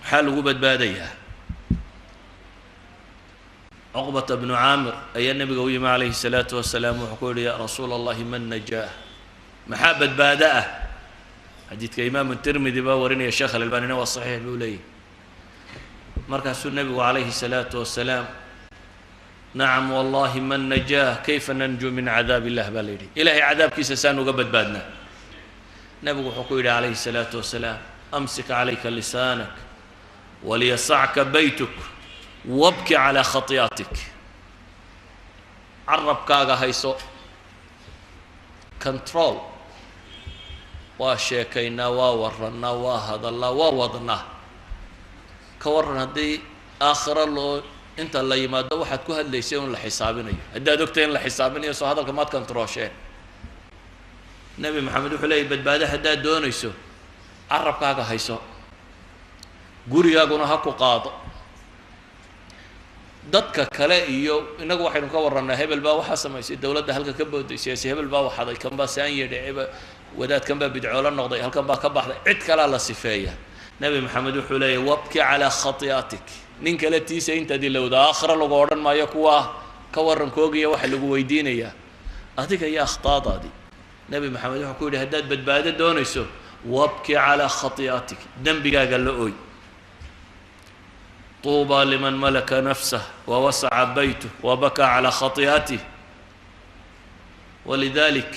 حال وجبت بادية عقبة بن عامر أي النبي قوي عليه الصلاة والسلام وحكول يا رسول الله من نجاه محبة بادئة حديث كإمام الترمذي باورني يا شيخ الألباني والصحيح بيقول مركز النبي عليه الصلاة والسلام نعم والله من نجاه كيف ننجو من عذاب الله بالليل إلهي عذاب كيس سانو قبت بادنا نبي حكول عليه الصلاة والسلام أمسك عليك لسانك وليسعك بيتك وابكي على خطيئتك عرب كاغا هيسو كنترول وشيكينا وورنا وهذا ووضنا كورنا دي آخر الله انت اللي يماده واحد كهد ليسيون لحسابنا هدا دكتين لحسابنا يسو هذا الكمات كنتروشين نبي محمد وحلي بدباده هدا دونيسو عرب كاغا هيسو gurigaaguna ha ku qaado dadka kale iyo inagu waxaynu ka waranaa hebel baa waxa sameeyay dawladda halka ka boodaysay hebel baa waxaday kan baa saan yeedhay wadaad kan baa bidcoolo noqday halkan baa ka baxday cid kale la sifeeya nabi maxamed wuxuu leeyahay wabki ala khatiyatik nin kale tiisa inta dilowda aakhira lagu oran maayo kuwa ka waran koogiya waxa lagu weydiinaya adiga ya akhtaadaadi nabi maxamed wuxuu ku yiri hadaad badbaado doonayso wabki ala khatiyatik dambigaaga la ooy طوبى لمن ملك نفسه ووسع بيته وبكى على خطيئته ولذلك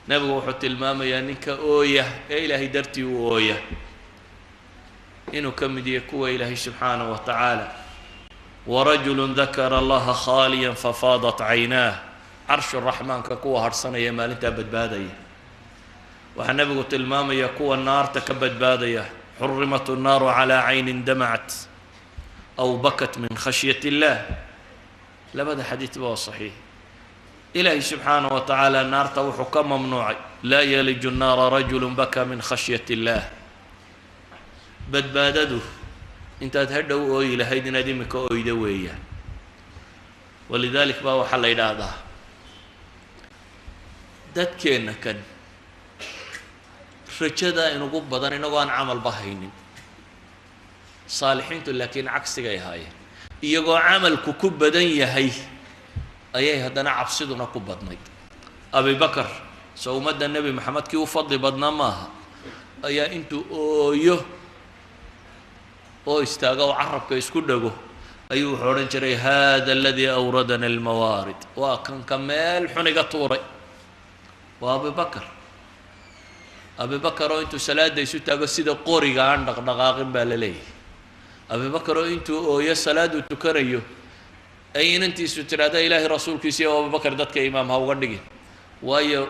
نبغى حتى الماما يانك أوية إلهي درتي وأوية إنه كم ديكوا إلهي سبحانه وتعالى ورجل ذكر الله خاليا ففاضت عيناه عرش الرحمن كقوة هرسنا يا مال انت بدبادية وحنبغى قلت الماما يقوى النار تكبد بادية حرمت النار على عين دمعت أو بكت من خشية الله لبدا حديث بها صحيح إلهي سبحانه وتعالى النار توحكم ممنوع لا يلج النار رجل بكى من خشية الله بدبادده انت تهدوا إلى هيدي ندمك أويدوية ولذلك بها حل إلى هذا داد كينا كان رجدا إنه قب بدن إنه قان عمل بهين صالحين لكن عكس جاي هاي يجوا عمل كوب بدن يهي أيه هذا عبصدنا كوب بدني أبي بكر سو مد النبي محمد كي وفضل بدنا ما أيه أنتو أيه أو استاجوا عرب كيس كدجو أيوه حورن شري هذا الذي أوردنا الموارد وكان كمال حنقة طوري وأبي بكر أبي بكر أنتو سلاد يسوي تجسد قوري عندك دقاقين بالليل أبي بكر أنتو يا سلاد وتكريو أين أنت ستر هذا إله رسول كيسي أبي بكر دتك إمام هاو قدقي ويا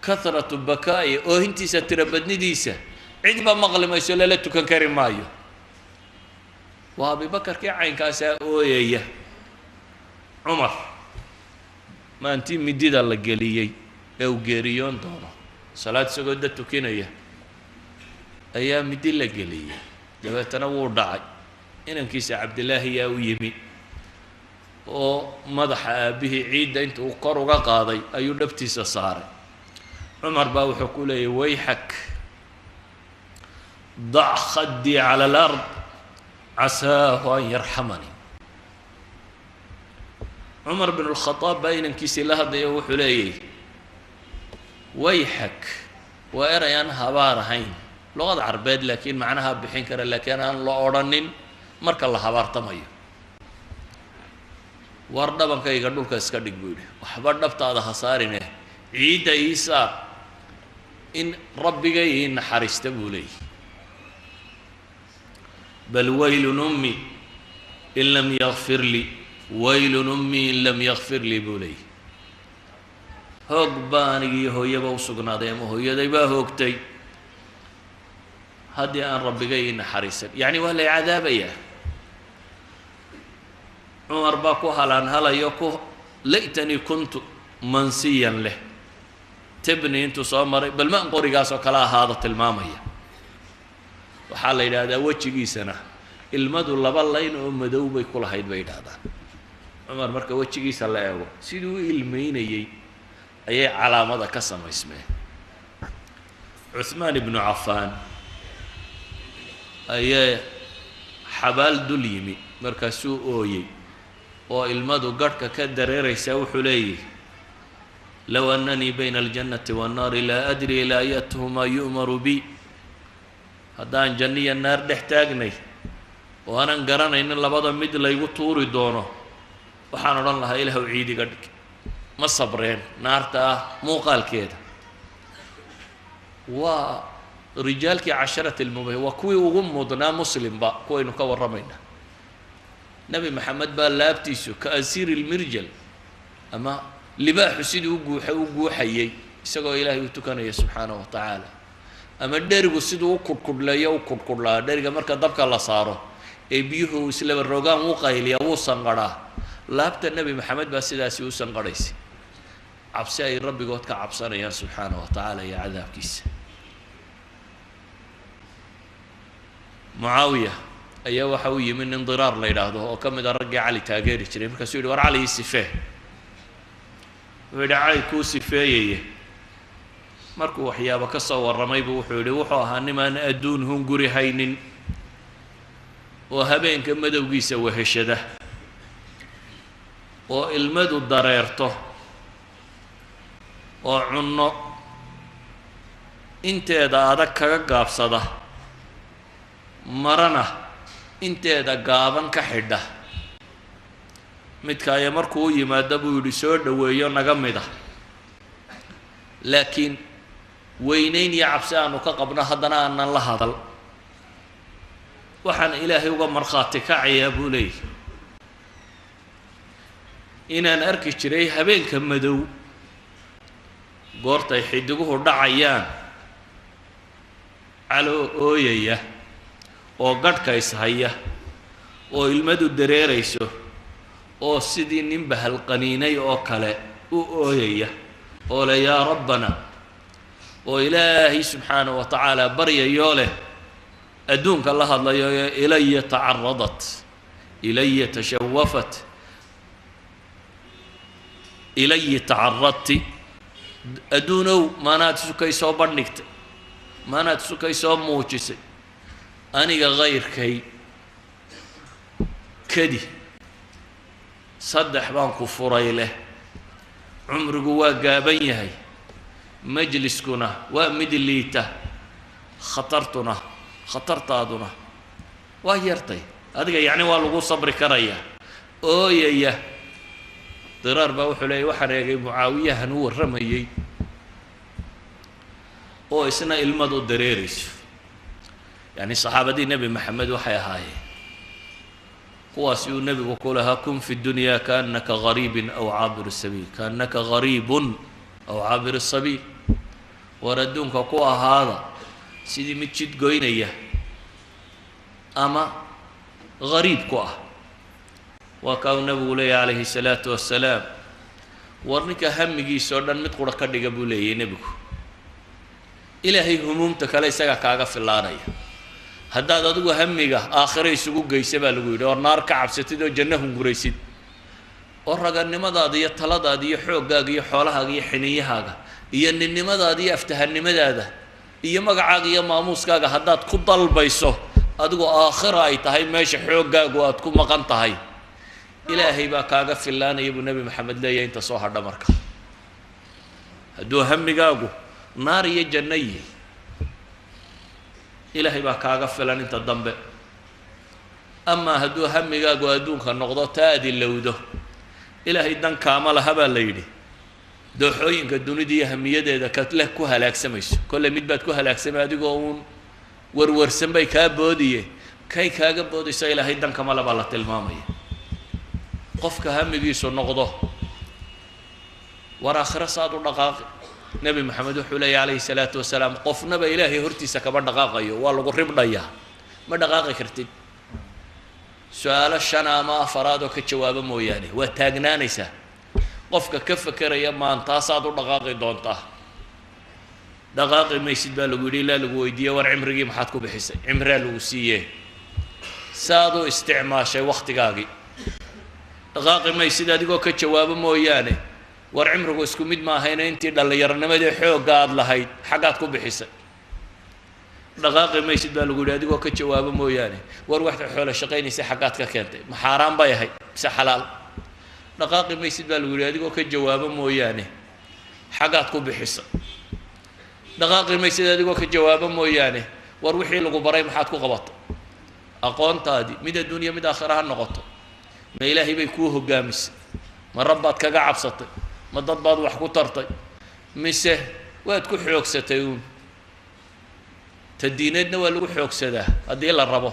كثرة البكاء أو أنت ستر بدني ديسة عندما مغلى ما يسول لا تكن كريم مايو وأبي بكر كي عين كاسة أويا عمر ما أنت مديد الله جليي أو جريون دونه صلاة سجودة تكينية أيام مدلة قلية جبت تنور داعي إن كيس عبد الله يا ويمي ومدح به عيد أنت وقروا قاضي أيو نبتيس صار عمر باو حكولي ويحك ضع خدي على الأرض عساه أن يرحمني عمر بن الخطاب بين كيس لهض يوحليه ويحك وأرى أنها بارهين لغة عربية لكن معناها بحين كرا لكن أنا لا أرنين مرك الله بار تمايو ورد بنك يقدر كاسكدك بيده وحبر نبت هذا خسارنه عيد عيسى إن ربي جاي إن حرست بولي بل ويل أمي إن لم يغفر لي ويل أمي إن لم يغفر لي بولي هوق باني هو يبغى سجنا ده ما هو يدبا هوقتي هدي أن ربي جاي إن حريصا يعني ولا عذاب إياه عمر باكو هلان هلا يكو ليتني كنت منسيا له تبني أنت صامر بل ما نقول قاسو كلا هذا المامية وحال إلى هذا وجهي سنة المدو لبلين ومدو بيكون هيد بيد هذا عمر مركب وجهي سلا يقول سيدو المين يي أي علامة كسم اسمه عثمان بن عفان ayaa xabaal dul yimi markaasuu ooyey oo ilmadu garhka ka dareeraysaa wuxuu leeyahy low annanii bayna aljannati waannaari laa adri ilaa ayatuhumaa yu'maru bi haddaan janno iyo naar dhex taagnay oo aanan garanaynin labada mid laygu tuuri doono waxaan odhan lahaa ilaahu ciidiga dhig ma sabreen naarta ah muuqaalkeeda waa rijaalkii casharati lmubah waa kuwii ugu mudnaa muslimba kuwaynu ka warramaynaa nebi maxamed baa laabtiisu ka asiiri lmirjal ama libaaxu sidii u guuxayey isagoo ilaahay u tukanaya subxaanahu wa tacaala ama dherigu siduu u kudhkudhleeyo u kudhkudhlaa dheriga marka dabka la saaro ee biyuhu islaba rogaan u qayliya wuu sanqadhaa laabta nebi maxamed baa sidaasi u sanqadhaysay cabsi ay rabbigood ka cabsanayaan subxaanahu wa tacaala iyo cadaabkiisa mucaawiya ayaa waxa u yimi nin diraar la yidhaahdo oo ka mid a raggii cali taageeri jiray markaasuu yidhi war cali ii sifee wuxuu yidhi cali kuu sifeeyeye markuu waxyaabo ka soo warramaybu wuxuu yidhi wuxuu ahaa nimaan adduun hunguri haynin oo habeenka madowgiisa weheshada oo ilmadu dareerto oo cunno inteeda adag kaga gaabsada marana inteeda gaaban ka xidha midkaaya markuu u yimaado buu yidhi soo dhoweeyo naga mid ah laakiin weynayn iyo cabsi aanu ka qabno haddana aanan la hadal waxaan ilaahay uga markhaati kacayaa buu leeyahy inaan arki jiray habeenka madow goortay xidiguhu dhacayaan caloo ooyaya oo gadhka ishaya oo ilmadu dareerayso oo sidii nin bahalqaniinay oo kale u ooyaya oo le yaa rabbana oo ilaahay subxaanahu wa tacaala baryayoo leh adduunka la hadlayo ilaya tacaradat ilaya tashawafat ilayi tacaradti adduunow maanaad sukay soo bandhigtay maanaad sukay soo muujisay aniga kayrkay kadi saddex baan ku furay leh cumrigu waa gaaban yahay majliskuna waa mid liita khatartaaduna waa yartay adiga yacni waa lagu sabri karayaa ooyaya diraar baa wuxuu leeyay waxaan eegay mucaawiyahan u warramayey oo isna ilmadu dareerayso yacni saxaabadii nebi maxamed waxay ahaayeen kuwaasi uu nebigu ku lahaa kun fi dunyaa kaannaka gariibin aw caabir sabiil kaannaka gariibun aw caabir sabiil war adduunka ku ahaada sidii mid jid goynaya ama gariib ku ah waa kaa uu nebigu leeyahy calayhi salaatu wassalaam war ninka hamigiisa oo dhan mid qura ka dhiga buu leeyahy nebigu ilaahay humuumta kale isaga kaaga filaanaya haddaad adigu hamiga aakhire isugu geysa baa lagu yidhi oo naar ka cabsatid oo janno hunguraysid oo raganimadaada iyo taladaada iyo xooggaaga iyo xoolahaaga iyo xiniyahaaga iyo ninnimadaada iyo aftahannimadaada iyo magacaaga iyo maamuuskaaga haddaad ku dalbayso adigoo aakhira ay tahay meesha xooggaagu aad ku maqan tahay ilaahay baa kaaga filaanaya buu nebi maxamed leeyahay inta soo hadha marka hadduu hamigaagu naar iyo janno yihi ilaahay baa kaaga filan inta dambe amaa hadduu hamigaagu adduunka noqdo taa ad ilowdo ilaahay dan kaama laha baa la yidhi dooxooyinka dunida iyo hamiyadeeda kaleh ku halaagsamayso kolle mid baad ku halaagsamay adigoo uun warwarsan bay kaa boodiye kay kaaga boodayso ilaahay dan kama le baa la tilmaamaya qofka hamigiisu noqdo war aakhiro saad u dhaqaaqi nebi maxamed wuxuu leeyahy calayhi salaatu wasalaam qofnaba ilaahay hortiisa kama dhaqaaqayo waa lagu ribdhayaa ma dhaqaaqi kartid su-aalo shan ama afaraad oo ka jawaabo mooyaane waa taagnaanaysaa qofka ka fekeraya maantaasaad u dhaqaaqi doontaa dhaqaaqi maysid baa lagu yidhi ilaa lagu weydiiye war cimrigii maxaad ku bixisay cimraa lagu siiyee saad u isticmaashay wakhtigaagii dhaqaaqi maysid adigoo ka jawaabo mooyaane war cimrigu isku mid maahayna intii dhallinyaronimadii xoogga aada lahayd xaggaad ku bixisay dhaqaaqi maysid baa lagu yidhi adigoo ka jawaabo mooyaane war waxta xoolo shaqaynaysa xaggaad ka keentay ma xaaraan bay ahayd mise xalaal dhaqaaqi maysid baa lagu yidhi adigoo ka jawaabo mooyaane xaggaad ku bixisa dhaqaaqi maysid adigoo ka jawaabo mooyaane war wixii lagu baray maxaad ku qabatay aqoontaadii mid adduunya mid aakhira ha noqoto ma ilaahay bay kuu hoggaamisay ma rabbaad kaga cabsatay ma dad baad wax ku tartay mise waad ku xoogsatay uun ta diineedna waa lagu xoogsadaa haddii la rabo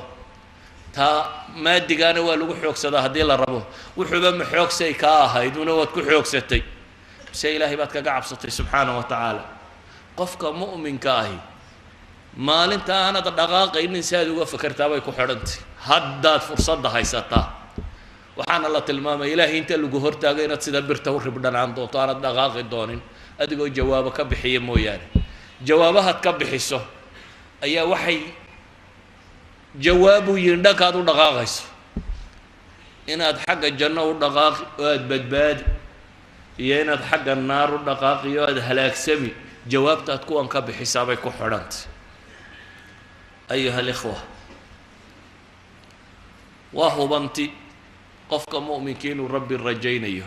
taa maadigaana waa lagu xoogsadaa haddii la rabo wuxuuba ma xoogsay kaa ahayd una waad ku xoogsatay mise ilaahay baad kaga cabsatay subxaana wa tacaala qofka mu'minka ahi maalinta aanad dhaqaaqaynin si aad uga fakertaa bay ku xidhantay haddaad fursadda haysataa waxaana la tilmaamay ilaahay inta lagu hortaago inaad sida birta u ribdhanaan doonto aanad dhaqaaqi doonin adigoo jawaabo ka bixiya mooyaane jawaabahaad ka bixiso ayaa waxay jawaabu yihiin dhankaad u dhaqaaqayso inaad xagga janno u dhaqaaqi oo aada badbaadi iyo inaad xagga naar u dhaqaaqi oo aada halaagsami jawaabtaad kuwan ka bixisaa bay ku xidhantay ayuha alikhwa waa hubanti qofka mu'minka inuu rabbi rajaynayo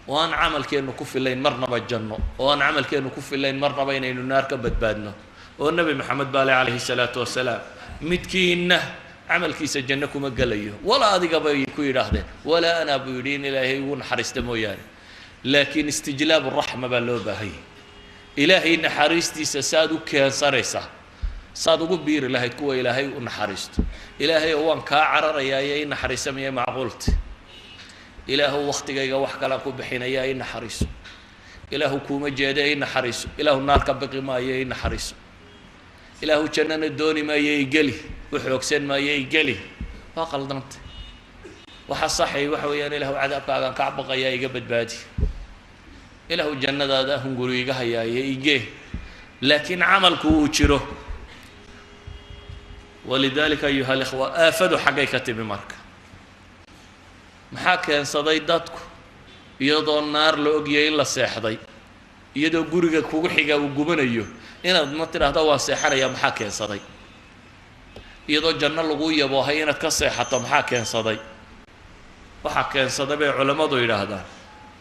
oo aan camalkeennu ku filayn marnaba janno oo aan camalkeennu ku filayn marnaba inaynu naar ka badbaadno oo nebi maxamed baale calayhi salaatu wasalaam midkiinna camalkiisa janno kuma gelayo walaa adiga bay ku yidhaahdeen walaa anaa buu yidhi in ilaahay ugu naxariista mooyaane laakiin istijlaabu raxma baa loo baahayay ilaahay naxariistiisa saaad u keensanaysaa saad ugu biiri lahayd kuwa ilaahay u naxariisto ilaahay oo waan kaa cararayaa iyo i naxariisamaya macquulta ilaahu waktigayga wax kalaan ku bixinayaa i naxariiso ilaahu kuuma jeeda i naxariiso ilaahu naar ka biqi maayo i naxariiso ilaahu jannana dooni maayo i geli u xoogsan maayo i geli waa qaldantay waxa saxay waxa weeyaan ilaahu cadaabkaagaan ka baqayaa iga badbaadi ilaahu jannadaada hunguri iga hayaaye igee laakiin camalku uu jiro walidaalika ayuha alikhwa aafadu xaggay ka timi marka maxaa keensaday dadku iyadoo naar la ogyahay in la seexday iyadoo guriga kugu xiga uu gubanayo inaad ma tidhaahdo waan seexanayaa maxaa keensaday iyadoo janno lagu yaboohay inaad ka seexato maxaa keensaday waxaa keensaday bay culammadu yidhaahdaan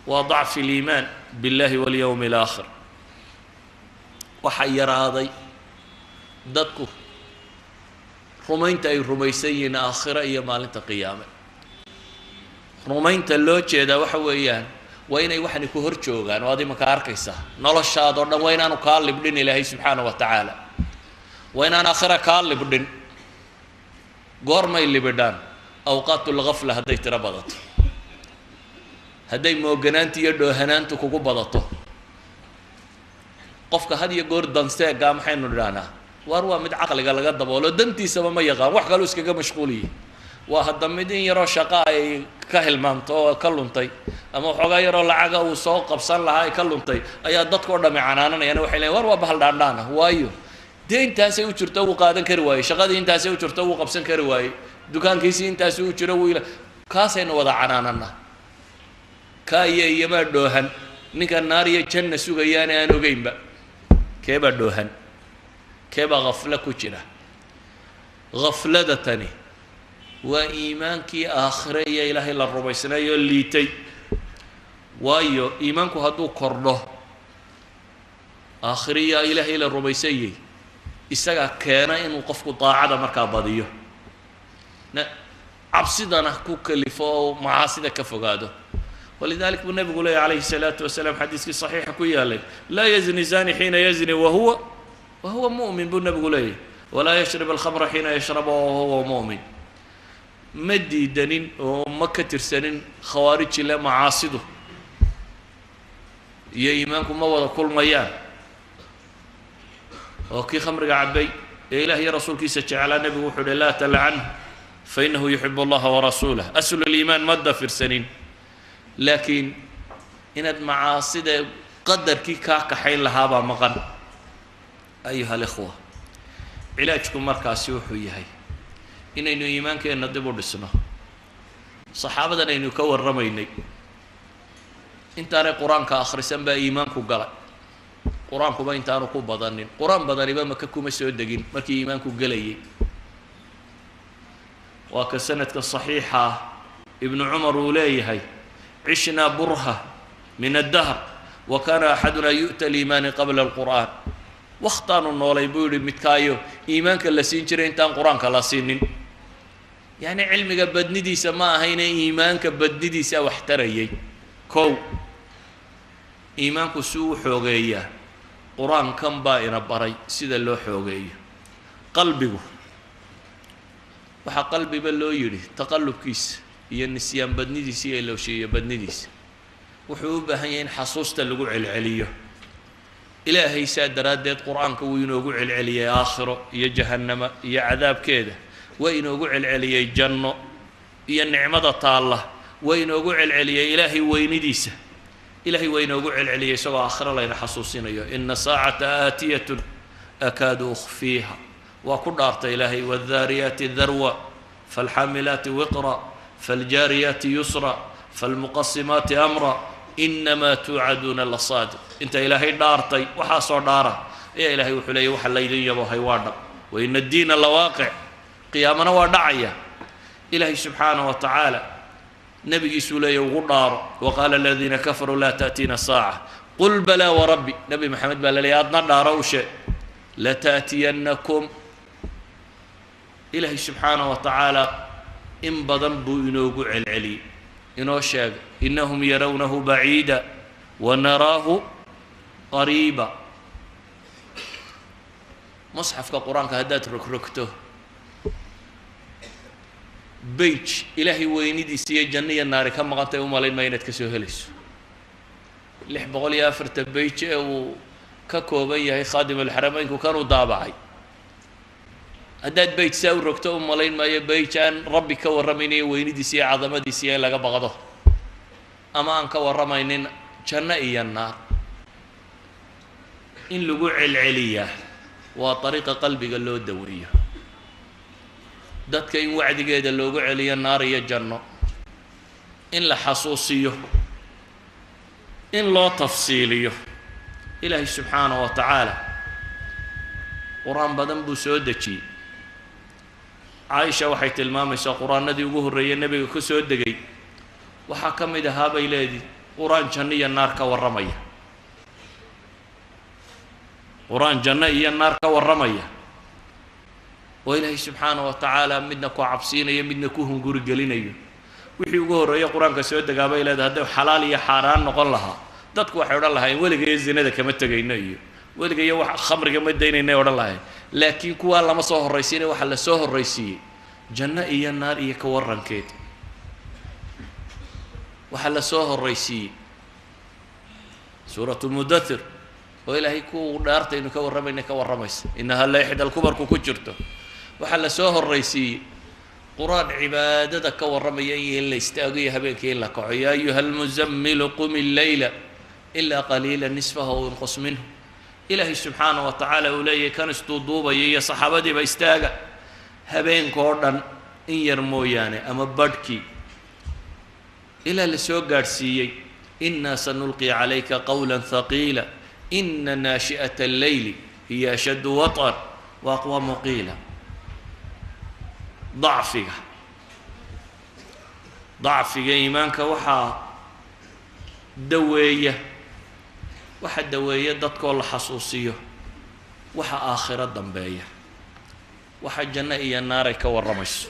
waa dacfi liimaan biاllahi walyowmi alaakhir waxaa yaraaday dadku rumaynta ay rumaysan yihiin aakhiro iyo maalinta qiyaame rumaynta loo jeedaa waxa weeyaan waa inay waxani ku hor joogaan oo ad imanka arkaysaa noloshaadoo dhan waa inaanu kaa libdhin ilaahay subxaana wa tacaala waa inaan aakhira kaa libdhin goormay libidhaan awqaatulgafla hadday tiro badato hadday mooganaanta iyo dhoohanaantu kugu badato qofka had iyo goor danseegaa maxaynu nidhahnaa waar waa mid caqliga laga daboolo dantiisaba ma yaqaan wax kaloo iskaga mashquuliyi waa hadda mid in yaroo shaqa ay ka hilmaamto oo ka luntay ama waxoogaa yaroo lacaga uu soo qabsan lahaa ay ka luntay ayaa dadkao dhami canaananayaan waxay leeyiin war waa bahal dhaandhaana waayo dee intaasay u jirto wuu qaadan kari waayey shaqadii intaasay u jirto wuu qabsan kari waayey dukaankiisii intaasi u jiro wuu kaasaynu wada canaanana kaa iyo iyomaa dhoohan ninka naar iyo janna sugayaane aan ogeynba keebaa dhoohan keebaa haflo ku jira haflada tani waa iimaankii aakhire iyo ilaahay la rumaysnaayoo liitay waayo iimaanku hadduu kordho aakhire iyo ilaahay la rumaysanyay isagaa keena inuu qofku daacada markaa badiyo cabsidana ku kalifo oo macaasida ka fogaado walidalik buu nabigu leeyahy calayhi الsalaatu wasalaam xadiiskii saxiixa ku yaalay laa yazni zani xiina yazni wahuwa mu'min buu nabigu leeyahy walaa yashrib alkhamra xiina yashraba wahuwa mu'min ma diidanin oo ma ka tirsanin khawaariji le macaasidu iyo iimaanku ma wada kulmayaan oo kii khamriga cabay ee ilaah iyo rasuulkiisa jeclaa nebigu wuxuu uhi laa talcanhu fainahu yuxibu allaha warasuulah aslu liimaan ma dafirsanin laakiin inaad macaasida qadarkii kaa kaxayn lahaabaa maqan ayuha alikhwa cilaajku markaasi wuxuu yahay inaynu iimaankeenna dib u dhisno saxaabadan aynu ka warramaynay intaanay qur-aanka akhrisan baa iimaanku galay قرآن كوبا إنتانو كوبا ظنين قرآن بدن يبقى مككو مسودقين مركي إيمانكو قلي وكسنة الصحيحة ابن عمر وليه عشنا برهة من الدهر وكان أحدنا يؤتى الإيمان قبل القرآن واختاروا النولي بيقولوا متكايو إيمانك اللي سينشرين تان قرآن كلا سينين يعني علمك بدندي سما هنا إيمانك بدندي سا واحتريي كو إيمانك سو حوغية قرآن كم بائنا بري سيدا لو حوغية قلبه وحا قلبي بلو يري تقلب كيس هي النسيان بدندي سي لو شيء بدندي وحوبها هين حصوصة اللي قوع العلية إلهي ساد رادت قرآن كوينو قوع العلية آخره يا جهنم يا عذاب كده وينو قوع العلية جنة يا النعمة طالة وينو قوع العلية إلهي وينديسه إلهي وينو قوع العلية سوى آخر الله ينحصوصين إن ساعة آتية أكاد أخفيها وكل أرت إلهي والذاريات ذروة فالحاملات وقرا فالجاريات يسرا فالمقسمات أمرا إنما توعدون لصادق أنت إلهي دارتي وحاصر داره يا إلهي وحلي وحلي يبو هيوانا وإن الدين لواقع قيامنا ودعية إلهي سبحانه وتعالى نبي سولي وغدار وقال الذين كفروا لا تأتينا الساعة قل بلى وربي نبي محمد بلى لي أدنى داروش لتأتينكم إلهي سبحانه وتعالى إن بضنبوا إنو العلي إنو شاق إنهم يرونه بعيدا ونراه قريبا مصحف كقرآن كهدات ركركته بيج إلهي وينيدي سي جنية النار كم غطي ومالين ما ينتك سوهلس لح بقول يا فرت بيج وككوبية هي خادم الحرمين وكانوا ضابعي هدات بيج ساو ركته ومالين ما يبيجان ربي كورميني وينيدي سي عظمتي سي لقى بغضه أما أنك ورمينين جنة النار إن لقوع العلية وطريق قلبي قال له الدورية dadka in wacdigeeda loogu celiyo naar iyo janno in la xasuusiyo in loo tafsiiliyo ilaahay subxaanahu wa tacaala quraan badan buu soo dejiyey caaisha waxay tilmaamaysaa quraanadii ugu horreeyay nebiga ku soo degay waxaa ka mid ahaa bay leedii quraan janno iyo naar ka warramaya quraan janno iyo naar ka warramaya وإلهي سبحانه وتعالى مدنا كو عبسينا يمدنا كو هنقوري قلينا وحي وقهر يا قرآن كسيودة قابا إلا هذا حلال يا حاران نقول لها دادكو وحي ورا لها ولقى يزينا ذا كما تقينا ولقى يا خمر كما دينا ورا لها لكن كو الله ما صوه الرئيسين وحل صوه الرئيسي جنة إيا النار إيا كورن كيت وحل صوه الرئيسي سورة المدثر وإلهي كو دارت إنه كورم إنه كورميس إنها لا يحد الكبر كو كجرته وحل سوه الرئيسي قرآن عبادتك والرميين اللي استاقيها بك إلا يا أيها المزمل قم الليل إلا قليلا نصفه وينقص منه إلهي سبحانه وتعالى ولي كان استوضوبا يا صحابتي بيستاقى هبين كوردن إن يرموياني أما بدكي إلا لسوق قارسيي إنا سنلقي عليك قولا ثقيلا إن ناشئة الليل هي أشد وطر وأقوى مقيلا ضعفك إيمانك وحا دوية وحا دوية دتك والله حصوصية وحا آخرة ضمبية وحا الجنة إيا النار كورمش